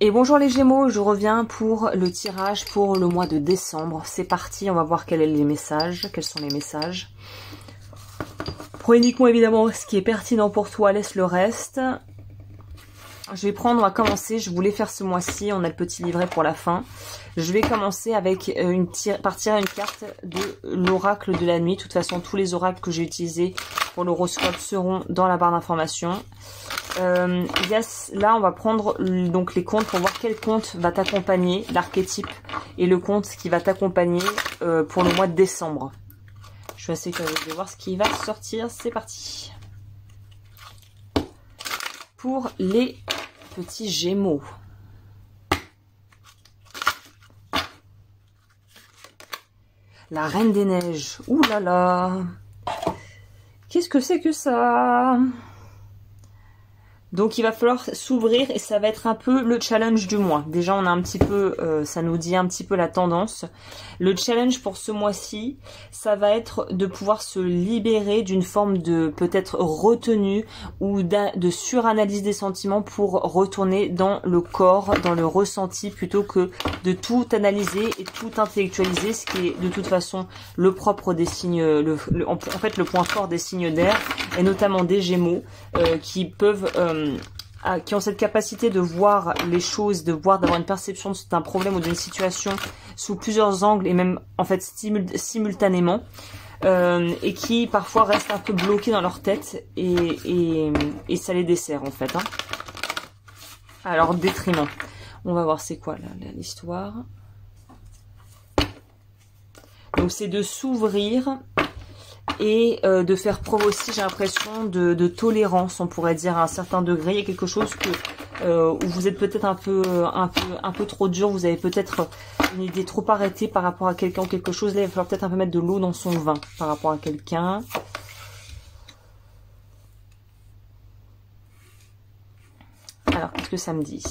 Et bonjour les Gémeaux, je reviens pour le tirage pour le mois de décembre. C'est parti, on va voir quels sont les messages. Prends uniquement évidemment ce qui est pertinent pour toi, laisse le reste. Je vais prendre, on va commencer, je voulais faire ce mois-ci, on a le petit livret pour la fin. Je vais commencer avec par tirer une carte de l'oracle de la nuit. De toute façon, tous les oracles que j'ai utilisés pour l'horoscope seront dans la barre d'informations. Là, on va prendre donc les contes pour voir quel conte va t'accompagner, l'archétype et le conte qui va t'accompagner pour le mois de décembre. Je suis assez curieuse de voir ce qui va sortir. C'est parti. Pour les petits Gémeaux. La Reine des Neiges. Ouh là là. Qu'est-ce que c'est que ça? Donc il va falloir s'ouvrir et ça va être un peu le challenge du mois. Déjà on a un petit peu, ça nous dit un petit peu la tendance. Le challenge pour ce mois-ci, ça va être de pouvoir se libérer d'une forme de peut-être retenue ou de suranalyse des sentiments pour retourner dans le corps, dans le ressenti plutôt que de tout analyser et tout intellectualiser, ce qui est de toute façon le propre des signes, en fait le point fort des signes d'air et notamment des Gémeaux qui peuvent qui ont cette capacité de voir les choses, d'avoir une perception d'un problème ou d'une situation sous plusieurs angles et même en fait simultanément et qui parfois restent un peu bloqués dans leur tête et ça les dessert en fait. Alors détriment. On va voir c'est quoi l'histoire. Donc c'est de s'ouvrir et de faire preuve aussi, j'ai l'impression, de tolérance, on pourrait dire à un certain degré. Il y a quelque chose où vous êtes peut-être un peu trop dur, vous avez peut-être une idée trop arrêtée par rapport à quelqu'un ou quelque chose. Là, il va falloir peut-être un peu mettre de l'eau dans son vin par rapport à quelqu'un. Alors, qu'est-ce que ça me dit ?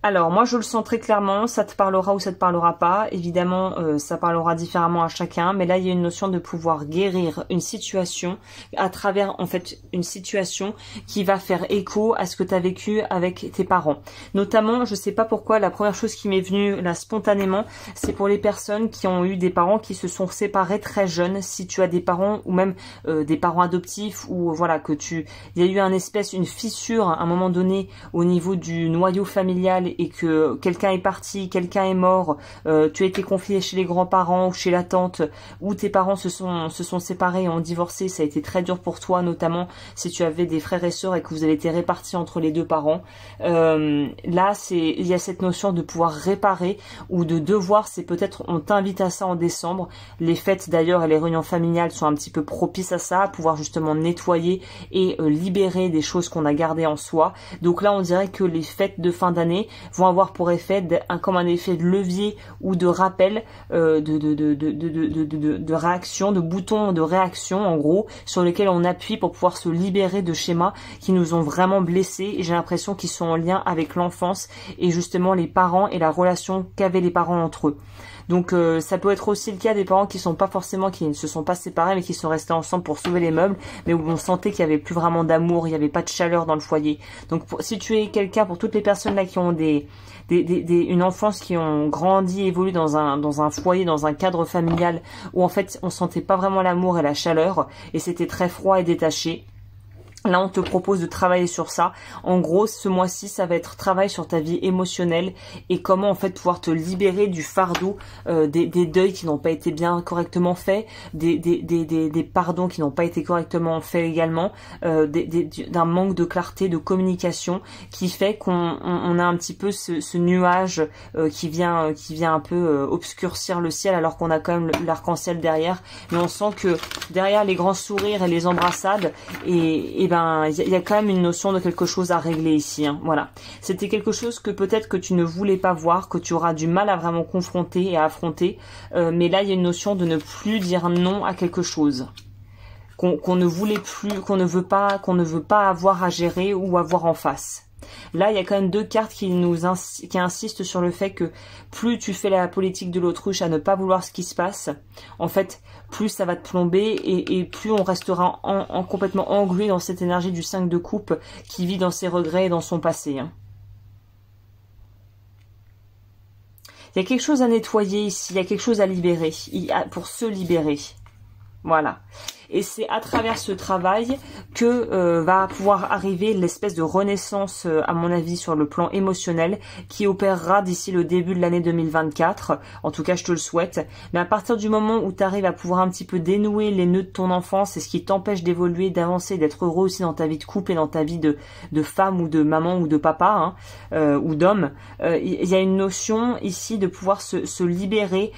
Alors, moi, je le sens très clairement, ça te parlera ou ça te parlera pas. Évidemment, ça parlera différemment à chacun. Mais là, il y a une notion de pouvoir guérir une situation à travers, en fait, une situation qui va faire écho à ce que tu as vécu avec tes parents. Notamment, je sais pas pourquoi, la première chose qui m'est venue là spontanément, c'est pour les personnes qui ont eu des parents qui se sont séparés très jeunes. Si tu as des parents ou même des parents adoptifs ou voilà, il y a eu une fissure à un moment donné au niveau du noyau familial et que quelqu'un est parti, quelqu'un est mort, tu as été confié chez les grands-parents ou chez la tante, ou tes parents se sont séparés et ont divorcé, ça a été très dur pour toi, notamment si tu avais des frères et sœurs et que vous avez été répartis entre les deux parents. Là, il y a cette notion de pouvoir réparer ou de devoir, c'est peut-être, on t'invite à ça en décembre. Les fêtes d'ailleurs et les réunions familiales sont un petit peu propices à ça, à pouvoir justement nettoyer et libérer des choses qu'on a gardées en soi. Donc là, on dirait que les fêtes de fin d'année vont avoir pour effet comme un effet de levier ou de rappel de réaction, de bouton de réaction en gros, sur lequel on appuie pour pouvoir se libérer de schémas qui nous ont vraiment blessés et j'ai l'impression qu'ils sont en lien avec l'enfance et justement les parents et la relation qu'avaient les parents entre eux. Donc ça peut être aussi le cas des parents qui ne se sont pas séparés mais qui sont restés ensemble pour sauver les meubles, mais où on sentait qu'il n'y avait plus vraiment d'amour, il n'y avait pas de chaleur dans le foyer. Donc si tu es quelqu'un, pour toutes les personnes là qui ont une enfance, qui ont grandi, évolué dans un foyer, dans un cadre familial où en fait on sentait pas vraiment l'amour et la chaleur et c'était très froid et détaché. Là, on te propose de travailler sur ça. En gros, ce mois-ci, ça va être travail sur ta vie émotionnelle et comment en fait pouvoir te libérer du fardeau des deuils qui n'ont pas été bien correctement faits, des pardons qui n'ont pas été correctement faits également, d'un manque de clarté, de communication qui fait qu'on a un petit peu ce nuage qui vient un peu obscurcir le ciel alors qu'on a quand même l'arc-en-ciel derrière. Mais on sent que derrière les grands sourires et les embrassades et il y a quand même une notion de quelque chose à régler ici. Voilà. C'était quelque chose que peut-être que tu ne voulais pas voir, que tu auras du mal à vraiment confronter et à affronter. Mais là, il y a une notion de ne plus dire non à quelque chose. Qu'on ne voulait plus, qu'on ne veut pas avoir à gérer ou avoir en face. Là, il y a quand même deux cartes qui insistent sur le fait que plus tu fais la politique de l'autruche à ne pas vouloir ce qui se passe, en fait, plus ça va te plomber et plus on restera complètement englué dans cette énergie du 5 de coupe qui vit dans ses regrets et dans son passé. Il y a quelque chose à nettoyer ici, il y a quelque chose à libérer, pour se libérer. Voilà. Et c'est à travers ce travail que va pouvoir arriver l'espèce de renaissance, à mon avis, sur le plan émotionnel, qui opérera d'ici le début de l'année 2024. En tout cas, je te le souhaite. Mais à partir du moment où tu arrives à pouvoir un petit peu dénouer les nœuds de ton enfance, et ce qui t'empêche d'évoluer, d'avancer, d'être heureux aussi dans ta vie de couple et dans ta vie de femme ou de maman ou de papa, ou d'homme, il y a une notion ici de pouvoir se libérer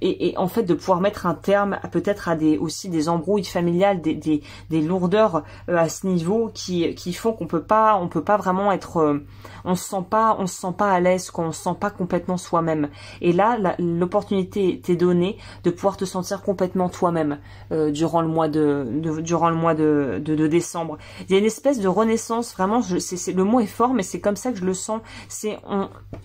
et en fait de pouvoir mettre un terme peut-être à aussi des embrouilles familiales, des lourdeurs à ce niveau qui font qu'on peut pas vraiment être, on se sent pas à l'aise, qu'on se sent pas complètement soi-même. Et là, l'opportunité t'est donnée de pouvoir te sentir complètement toi-même durant le mois de décembre. Il y a une espèce de renaissance, vraiment. Le mot est fort, mais c'est comme ça que je le sens.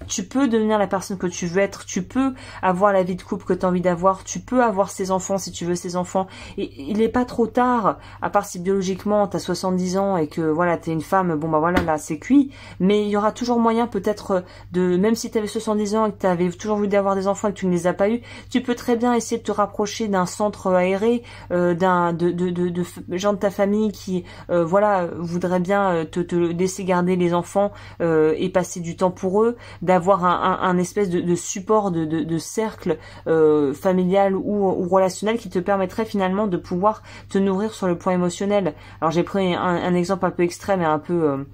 Tu peux devenir la personne que tu veux être. Tu peux avoir la vie de couple que tu as envie d'avoir. Tu peux avoir ses enfants si tu veux ses enfants. Et il n'est pas trop tard, à part si biologiquement tu as 70 ans et que voilà, tu es une femme, bon bah voilà, là c'est cuit, mais il y aura toujours moyen peut-être même si tu avais 70 ans et que tu avais toujours voulu avoir des enfants et que tu ne les as pas eu, tu peux très bien essayer de te rapprocher d'un centre aéré, de gens de ta famille qui voilà, voudraient bien te laisser garder les enfants et passer du temps pour eux, d'avoir un espèce de support de cercle familial ou relationnel qui te permettrait finalement de pouvoir te nourrir sur le plan émotionnel. Alors j'ai pris un exemple un peu extrême et un peu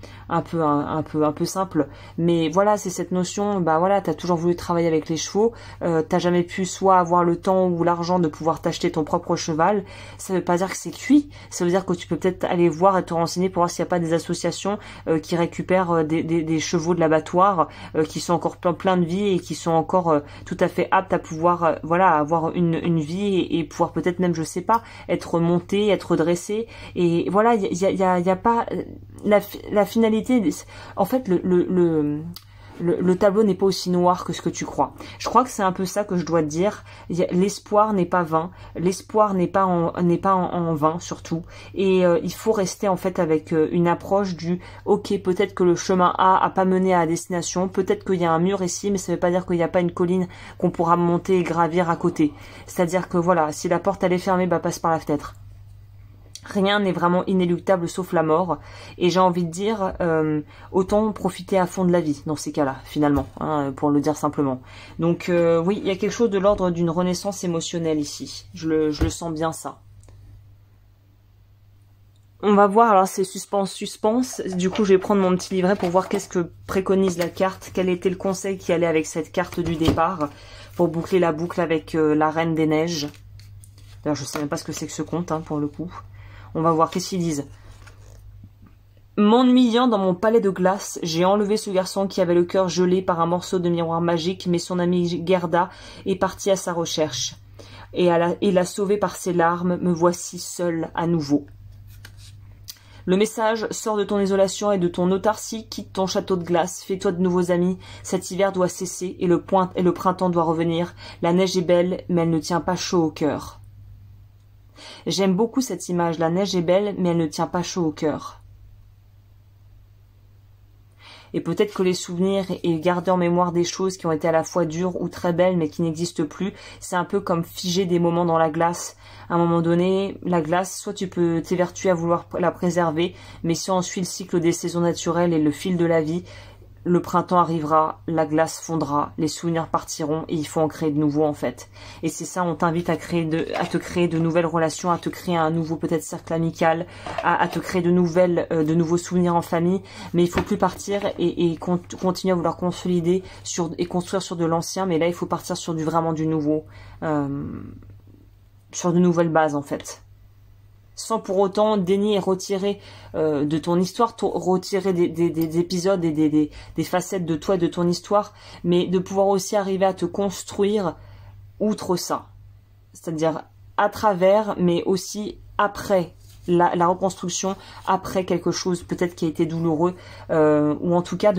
simple, mais voilà, c'est cette notion, bah voilà, t'as toujours voulu travailler avec les chevaux, t'as jamais pu soit avoir le temps ou l'argent de pouvoir t'acheter ton propre cheval. Ça veut pas dire que c'est cuit, ça veut dire que tu peux peut-être aller voir et te renseigner pour voir s'il n'y a pas des associations qui récupèrent des chevaux de l'abattoir qui sont encore plein de vie et qui sont encore tout à fait aptes à pouvoir voilà, avoir une vie et pouvoir peut-être même, je sais pas, être monté, être dressé. Et voilà, il y a pas la finalité. En fait, le tableau n'est pas aussi noir que ce que tu crois. Je crois que c'est un peu ça que je dois te dire. L'espoir n'est pas vain. L'espoir n'est pas en vain surtout. Et il faut rester en fait avec une approche du ok, peut-être que le chemin A pas mené à destination. Peut-être qu'il y a un mur ici, mais ça veut pas dire qu'il n'y a pas une colline qu'on pourra monter et gravir à côté. C'est-à-dire que voilà, si la porte elle est fermée, bah passe par la fenêtre. Rien n'est vraiment inéluctable sauf la mort. Et j'ai envie de dire, autant profiter à fond de la vie dans ces cas-là, finalement, hein, pour le dire simplement. Donc oui, il y a quelque chose de l'ordre d'une renaissance émotionnelle ici. Je le sens bien ça. On va voir, alors c'est suspense. Du coup, je vais prendre mon petit livret pour voir qu'est-ce que préconise la carte. Quel était le conseil qui allait avec cette carte du départ pour boucler la boucle avec la Reine des Neiges. D'ailleurs, je ne sais même pas ce que c'est que ce conte, hein, pour le coup. On va voir qu'est-ce qu'ils disent. M'ennuyant dans mon palais de glace, j'ai enlevé ce garçon qui avait le cœur gelé par un morceau de miroir magique, mais son ami Gerda est partie à sa recherche. Et l'a sauvé par ses larmes, me voici seule à nouveau. Le message, sors de ton isolation et de ton autarcie, quitte ton château de glace, fais-toi de nouveaux amis, cet hiver doit cesser et le printemps doit revenir. La neige est belle, mais elle ne tient pas chaud au cœur. J'aime beaucoup cette image, la neige est belle, mais elle ne tient pas chaud au cœur. Et peut-être que les souvenirs et garder en mémoire des choses qui ont été à la fois dures ou très belles, mais qui n'existent plus, c'est un peu comme figer des moments dans la glace. À un moment donné, la glace, soit tu peux t'évertuer à vouloir la préserver, mais si on suit le cycle des saisons naturelles et le fil de la vie, le printemps arrivera, la glace fondra, les souvenirs partiront et il faut en créer de nouveaux en fait. Et c'est ça, on t'invite à te créer de nouvelles relations, à te créer un nouveau peut-être cercle amical, à te créer de nouveaux souvenirs en famille. Mais il faut plus partir et continuer à vouloir consolider et construire sur de l'ancien. Mais là, il faut partir sur vraiment du nouveau, sur de nouvelles bases en fait. Sans pour autant dénier et retirer de ton histoire, retirer des épisodes et des facettes de toi et de ton histoire, mais de pouvoir aussi arriver à te construire outre ça. C'est-à-dire à travers, mais aussi après la reconstruction, après quelque chose peut-être qui a été douloureux, ou en tout cas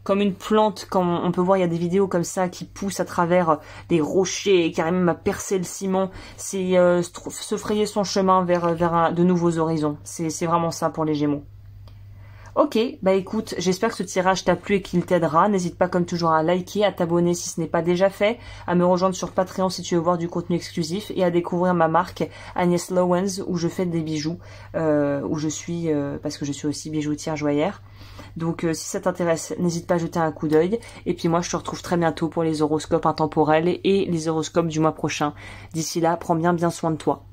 comme une plante, comme on peut voir, il y a des vidéos comme ça qui poussent à travers des rochers et qui arrivent même à percer le ciment. C'est se frayer son chemin vers de nouveaux horizons. C'est vraiment ça pour les Gémeaux. Ok, bah écoute, j'espère que ce tirage t'a plu et qu'il t'aidera. N'hésite pas comme toujours à liker, à t'abonner si ce n'est pas déjà fait, à me rejoindre sur Patreon si tu veux voir du contenu exclusif et à découvrir ma marque Agnès Lowens où je fais des bijoux, où je suis, parce que je suis aussi bijoutière joaillère. Donc si ça t'intéresse, n'hésite pas à jeter un coup d'œil. Et puis moi je te retrouve très bientôt pour les horoscopes intemporels et les horoscopes du mois prochain. D'ici là, prends bien soin de toi.